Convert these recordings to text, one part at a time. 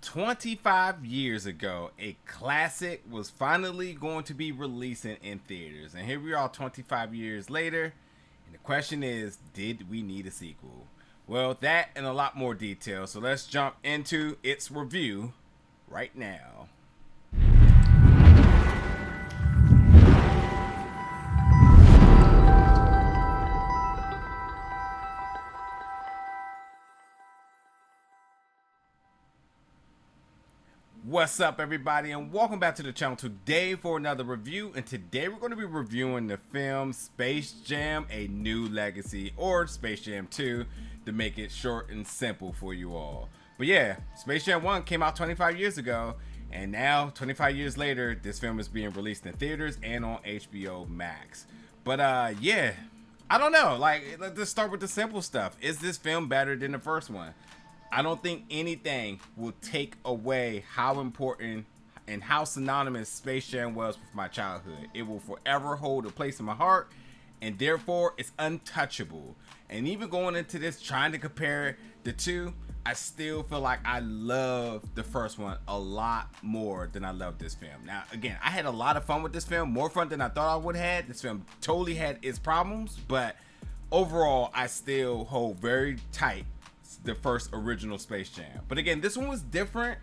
25 years ago, a classic was finally going to be releasing in theaters. And here we are 25 years later. And the question is, did we need a sequel? Well, that and a lot more detail. So let's jump into its review right now. What's up, everybody, and welcome back to the channel today for another review. And today we're going to be reviewing the film Space Jam: A New Legacy, or Space Jam 2, to make it short and simple for you all. But yeah, Space Jam 1 came out 25 years ago, and now 25 years later this film is being released in theaters and on HBO Max. But yeah, I don't know, like, let's start with the simple stuff. Is this film better than the first one? I don't think anything will take away how important and how synonymous Space Jam was with my childhood. It will forever hold a place in my heart, and therefore it's untouchable. And even going into this, trying to compare the two, I still feel like I love the first one a lot more than I love this film. Now, again, I had a lot of fun with this film, more fun than I thought I would have. This film totally had its problems, but overall, I still hold very tight the first original Space Jam. But again, this one was different.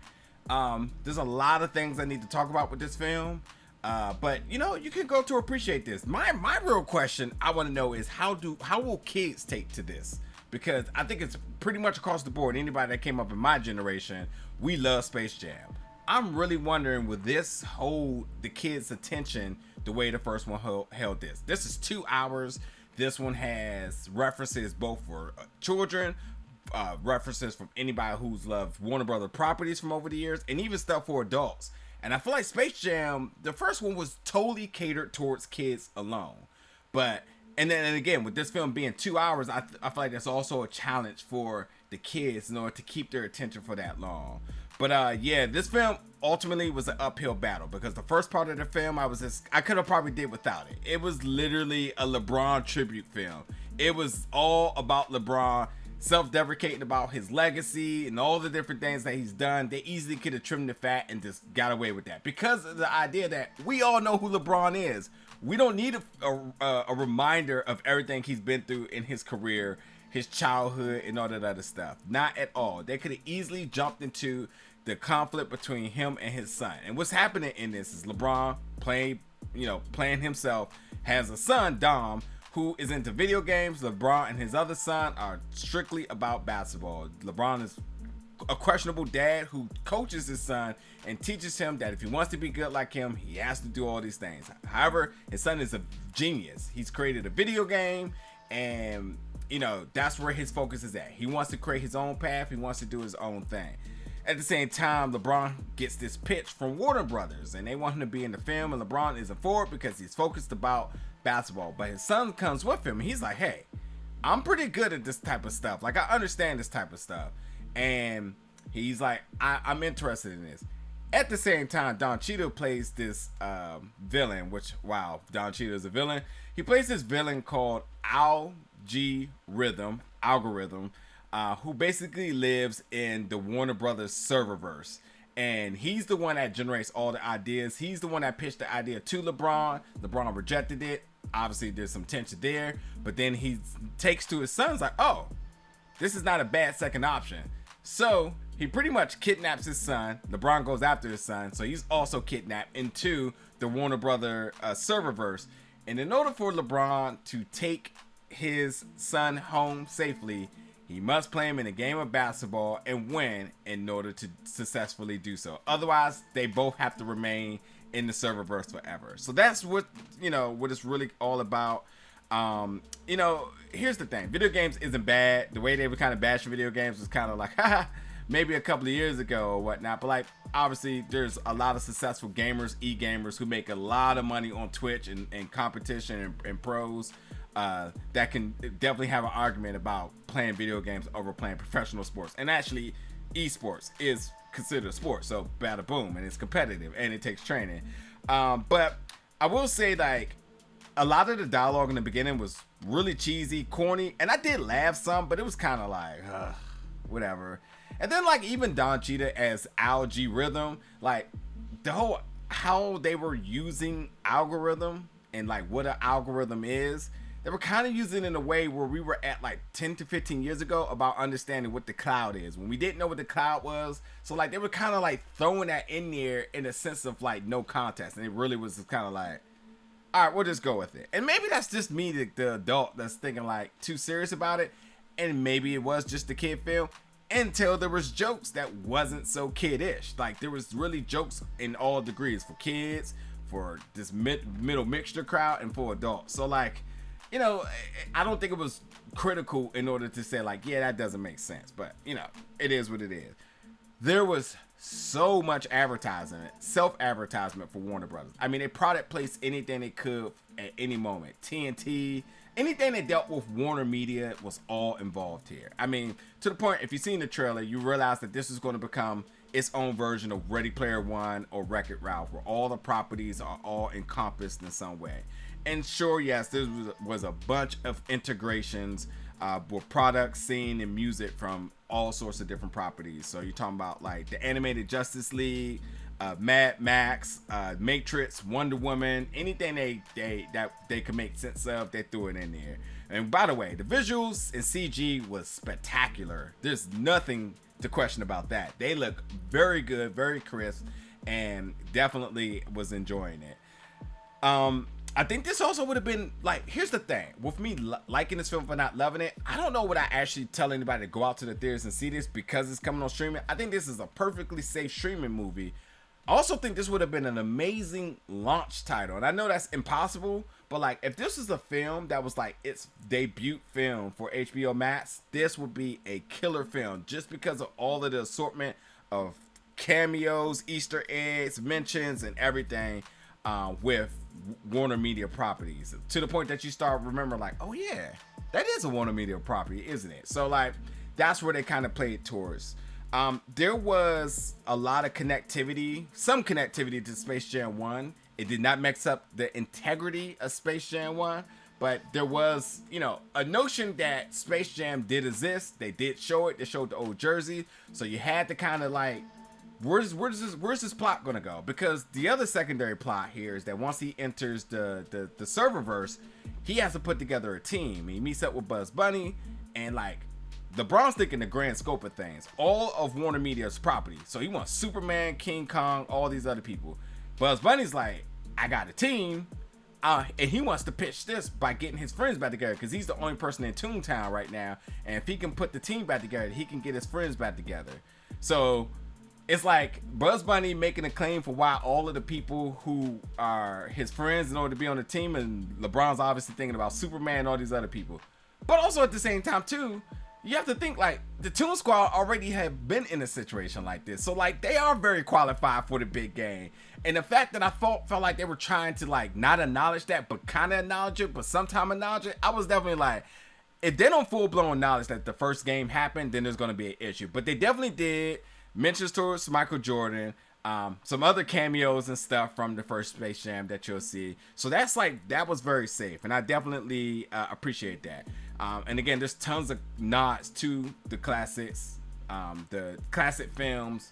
There's a lot of things I need to talk about with this film, but you know, you can go to appreciate this. My real question I want to know is how will kids take to this? Because I think it's pretty much across the board. Anybody that came up in my generation, we love Space Jam. I'm really wondering, will this hold the kids' attention the way the first one held this? This is 2 hours. This one has references both for children, references from anybody who's loved Warner Brother properties from over the years, and even stuff for adults. And I feel like Space Jam, the first one, was totally catered towards kids alone. But and again, with this film being 2 hours, I feel like that's also a challenge for the kids in order to keep their attention for that long. But yeah, this film ultimately was an uphill battle, because the first part of the film I could have probably did without it. It was literally a LeBron tribute film. It was all about LeBron, self-deprecating about his legacy and all the different things that he's done. They easily could have trimmed the fat and just got away with that, because of the idea that we all know who LeBron is. We don't need a reminder of everything he's been through in his career, his childhood, and all that other stuff. Not at all. They could have easily jumped into the conflict between him and his son. And what's happening in this is LeBron playing himself, has a son, Dom, who is into video games. LeBron and his other son are strictly about basketball. LeBron is a questionable dad who coaches his son and teaches him that if he wants to be good like him, he has to do all these things. However, his son is a genius. He's created a video game, and you know, that's where his focus is at. He wants to create his own path. He wants to do his own thing. At the same time, LeBron gets this pitch from Warner Brothers, and they want him to be in the film, and LeBron isn't for it because he's focused about basketball. But his son comes with him, and he's like, hey, I'm pretty good at this type of stuff. Like, I understand this type of stuff. And he's like, I'm interested in this. At the same time, Don Cheadle plays this villain, which, wow, Don Cheadle is a villain. He plays this villain called Algorithm, who basically lives in the Warner Brothers serververse. And he's the one that generates all the ideas. He's the one that pitched the idea to LeBron. LeBron rejected it. Obviously, there's some tension there. But then he takes to his sons like, oh, this is not a bad second option. So he pretty much kidnaps his son. LeBron goes after his son. So he's also kidnapped into the Warner Brother serververse. And in order for LeBron to take his son home safely, he must play him in a game of basketball and win in order to successfully do so. Otherwise, they both have to remain in the serververse forever. So that's what it's really all about. Here's the thing. Video games isn't bad. The way they were kind of bashing video games was kind of like, haha, maybe a couple of years ago or whatnot. But like, obviously, there's a lot of successful gamers, e-gamers, who make a lot of money on Twitch and competition and pros. That can definitely have an argument about playing video games over playing professional sports. And actually, esports is considered a sport, so bada boom, and it's competitive and it takes training. But I will say, like, a lot of the dialogue in the beginning was really cheesy, corny, and I did laugh some, but it was kind of like, whatever. And then like even Don Cheetah as Algae Rhythm, like the whole how they were using algorithm and like what an algorithm is, they were kind of using it in a way where we were at like 10 to 15 years ago about understanding what the cloud is when we didn't know what the cloud was. So like they were kind of like throwing that in there in a sense of like no contest, and it really was kind of like, all right, we'll just go with it. And maybe that's just me, the adult, that's thinking like too serious about it, and maybe it was just a kid film until there was jokes that wasn't so kiddish. Like there was really jokes in all degrees for kids, for this middle mixture crowd, and for adults. So like, you know, I don't think it was critical in order to say like, yeah, that doesn't make sense. But you know, it is what it is. There was so much advertisement, self-advertisement for Warner Brothers. I mean, they product placed anything they could at any moment. TNT, anything that dealt with Warner Media was all involved here. I mean, to the point, if you've seen the trailer, you realize that this is going to become its own version of Ready Player One or Wreck-It Ralph, where all the properties are all encompassed in some way. And sure, yes, there was a bunch of integrations with products, scene, and music from all sorts of different properties. So you're talking about like the animated Justice League, Mad Max, Matrix, Wonder Woman, anything they could make sense of, they threw it in there. And by the way, the visuals and CG was spectacular. There's nothing to question about that. They look very good, very crisp, and definitely was enjoying it. I think this also would have been like, here's the thing with me liking this film but not loving it. I don't know what I actually tell anybody to go out to the theaters and see this because it's coming on streaming. I think this is a perfectly safe streaming movie. I also think this would have been an amazing launch title, and I know that's impossible, but like if this was a film that was like its debut film for HBO Max, this would be a killer film just because of all of the assortment of cameos, Easter eggs, mentions, and everything with Warner Media properties, to the point that you start remembering like, oh yeah, that is a Warner Media property, isn't it? So like that's where they kind of played towards. There was a lot of connectivity, some connectivity to Space Jam 1. It did not mix up the integrity of Space Jam 1, but there was, you know, a notion that Space Jam did exist. They did show it. They showed the old jersey, so you had to kind of like, where's this plot gonna go? Because the other secondary plot here is that once he enters the serververse, he has to put together a team. He meets up with Bugs Bunny, and like LeBron's thinking the grand scope of things, all of Warner Media's property. So he wants Superman, King Kong, all these other people. Bugs Bunny's like, I got a team, and he wants to pitch this by getting his friends back together because he's the only person in Toontown right now, and if he can put the team back together, he can get his friends back together. So it's like Bugs Bunny making a claim for why all of the people who are his friends in order to be on the team, and LeBron's obviously thinking about Superman and all these other people. But also at the same time too, you have to think like the Toon Squad already have been in a situation like this. So like they are very qualified for the big game. And the fact that I felt like they were trying to like not acknowledge that, but kind of acknowledge it, but sometime acknowledge it, I was definitely like, if they don't full blown acknowledge that the first game happened, then there's going to be an issue. But they definitely did. Mentions towards Michael Jordan, some other cameos and stuff from the first Space Jam that you'll see. So that's like, that was very safe, and I definitely appreciate that. And again, there's tons of nods to the classics, the classic films,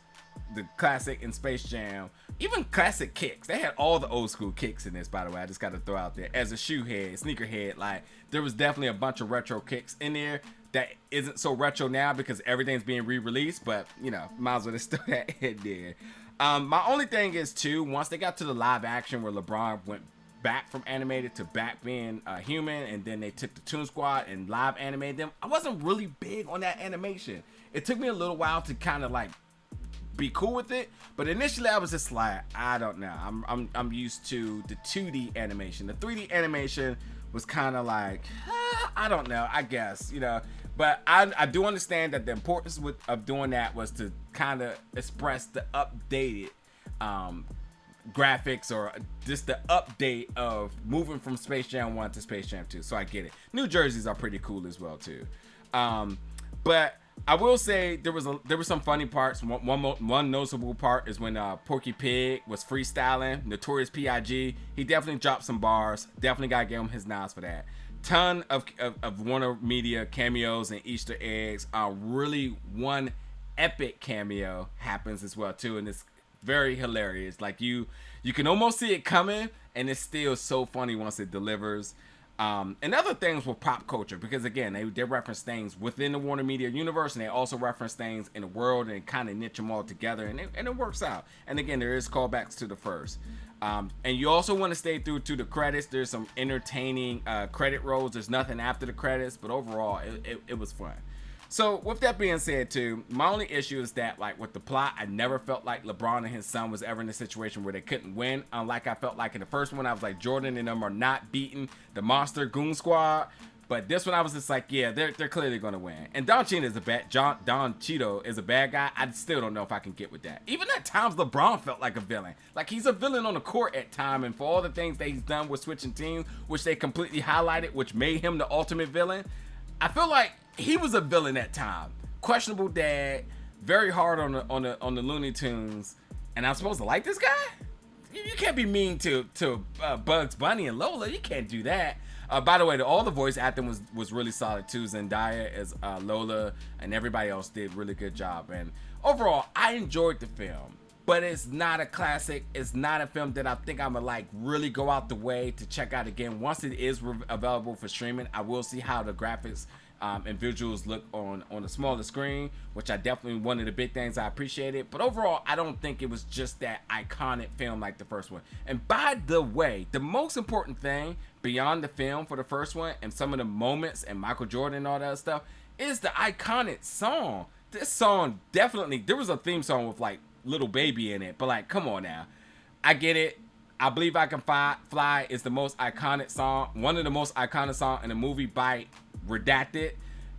the classic in Space Jam, even classic kicks. They had all the old school kicks in this, by the way. I just got to throw out there as a sneakerhead, like there was definitely a bunch of retro kicks in there that isn't so retro now because everything's being re-released, but you know, might as well just throw that in there. My only thing is too, once they got to the live action where LeBron went back from animated to back being human, and then they took the Toon Squad and live animated them, I wasn't really big on that animation. It took me a little while to kind of like be cool with it, but initially I was just like, I don't know, I'm used to the 2D animation. The 3D animation was kind of like, I don't know, I guess, you know. But I do understand that the importance of doing that was to kind of express the updated graphics, or just the update of moving from Space Jam 1 to Space Jam 2. So I get it. New jerseys are pretty cool as well too. But I will say there were some funny parts. One noticeable part is when Porky Pig was freestyling Notorious P.I.G. He definitely dropped some bars. Definitely gotta give him his nods for that. Ton of Warner Media cameos and Easter eggs. Really one epic cameo happens as well too, and it's very hilarious. Like you can almost see it coming, and it's still so funny once it delivers. And other things with pop culture, because again, they reference things within the Warner Media universe, and they also reference things in the world and kind of niche them all together, and it works out. And again, there is callbacks to the first. And you also want to stay through to the credits. There's some entertaining credit rolls. There's nothing after the credits, but overall, it was fun. So with that being said too, my only issue is that like with the plot, I never felt like LeBron and his son was ever in a situation where they couldn't win. Unlike I felt like in the first one, I was like Jordan and them are not beating the monster goon squad. But this one I was just like, yeah, they're clearly gonna win. And Don Cheadle is Don Cheadle is a bad guy. I still don't know if I can get with that. Even at times LeBron felt like a villain. Like he's a villain on the court at time, and for all the things that he's done with switching teams, which they completely highlighted, which made him the ultimate villain. I feel like he was a villain at time. Questionable dad, very hard on the Looney Tunes, and I'm supposed to like this guy? You can't be mean to Bugs Bunny and Lola. You can't do that. By the way, all the voice acting was really solid too. Zendaya as Lola, and everybody else did really good job. And overall, I enjoyed the film, but it's not a classic. It's not a film that I think I'm gonna like really go out the way to check out again. Once it is available for streaming, I will see how the graphics and visuals look on a smaller screen, which I definitely one of the big things I appreciated. But overall, I don't think it was just that iconic film like the first one. And by the way, the most important thing beyond the film for the first one and some of the moments and Michael Jordan and all that stuff is the iconic song. This song definitely, there was a theme song with like Little Baby in it, but like, come on now. I get it. I Believe I Can Fly is the most iconic song, one of the most iconic songs in the movie by Redacted,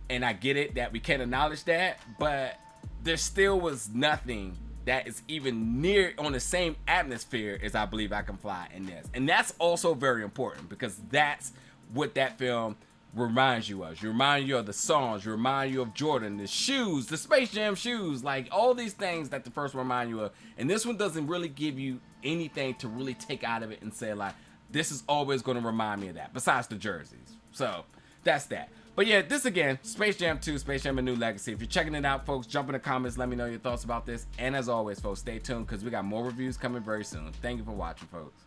and I get it that we can't acknowledge that, but there still was nothing that is even near on the same atmosphere as I Believe I Can Fly in this. And that's also very important because that's what that film reminds you of. You remind you of the songs, you remind you of Jordan, the shoes, the Space Jam shoes, like all these things that the first one remind you of. And this one doesn't really give you anything to really take out of it and say like, this is always going to remind me of that, besides the jerseys. So that's that. But yeah, this again, Space Jam 2, Space Jam: A New Legacy. If you're checking it out, folks, jump in the comments, let me know your thoughts about this. And as always, folks, stay tuned because we got more reviews coming very soon. Thank you for watching, folks.